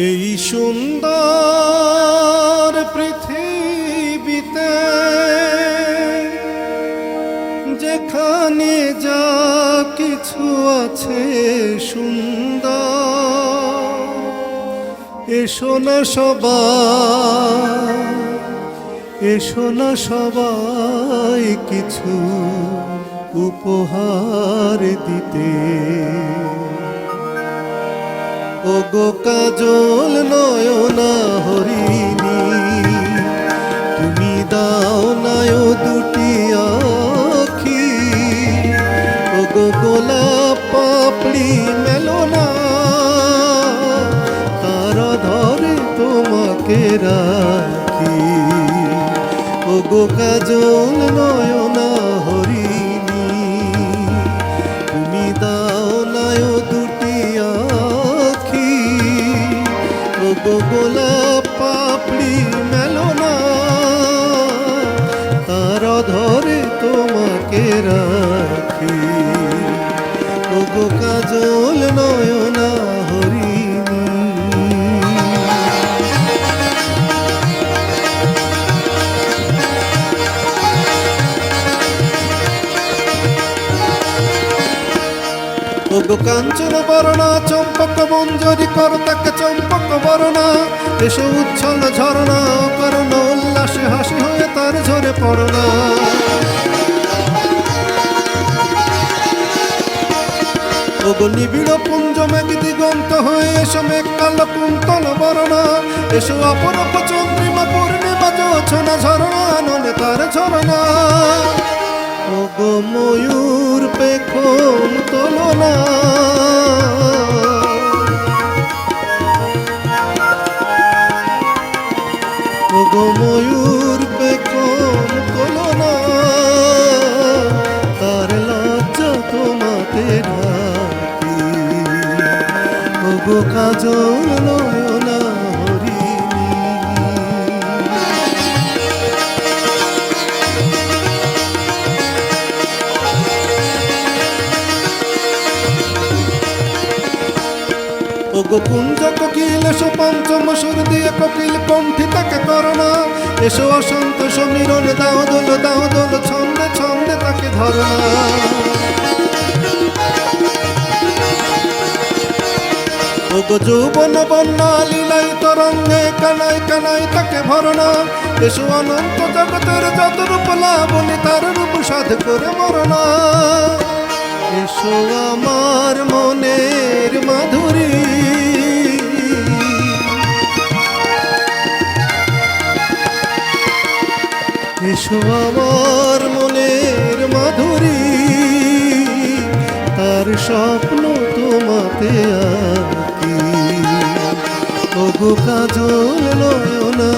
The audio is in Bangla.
এই সুন্দর পৃথিবীতে যেখানে যা কিছু আছে সুন্দর, এসো না সবাই, এসো না সবাই কিছু উপহার দিতে। ওগো কাজল নয়না হরিণী, তুমি দাও নায় দুটি আখি। ওগো গোলাপ পাপড়ি মেলো না, তারা ধরে তোমাকে রাখি। ওগো কাজল নয়না হরিণী, তুমি দাও নায় দুটি আখি। ওগো গোলাপ পাপড়ি মেলো না, তারা ধরে তোমাকে রাখি। ওগো কাজল নয়না হরিণী। ওগো কাঞ্চন বরণা চম্পক মঞ্জরি করতাকে চম্পক বরণা, এসো উচ্ছল ঝরনা করণ উল্লাসে হাসি হয়ে তার ঝরে পড়না। ওগো নিবিড় পুঞ্জ মেঘ দিগন্ত হয়ে এসো মেঘ কালো কুন্তল বরণা, এসো অপরূপ চন্দ্রিমা পূর্ণিমা জোছনা ঝরনা নলে তার ঝরনা। ওগো ময়ূর পেখম তোলো না, ওগো ময়ূর পেখম তোলো না, তার লজ্জা তোমাতে ঢাকি। ওগো কাজল নয়না হরিণী। ওগো কুঞ্জ কোকিল এসো পঞ্চম সুর দিয়ে কোকিল কণ্ঠী তাকে করোনা, এসো অসন্ত সমীরণ দাও দোল ছন্দে ছন্দে তাকে ধরনা। ওগো যৌবন বন্যা লীলাই তরঙ্গে কানাই কানাই তাকে ভরনা, এসো অনন্ত জগতের যত রূপ লাবণী তার রূপ সাধ করে মরনা। এসো আমার মনের মাধুরী, এসো আমার মনের মাধুরী, তার স্বপ্ন তোমাতে আঁকি। ওগো কাজল নয়না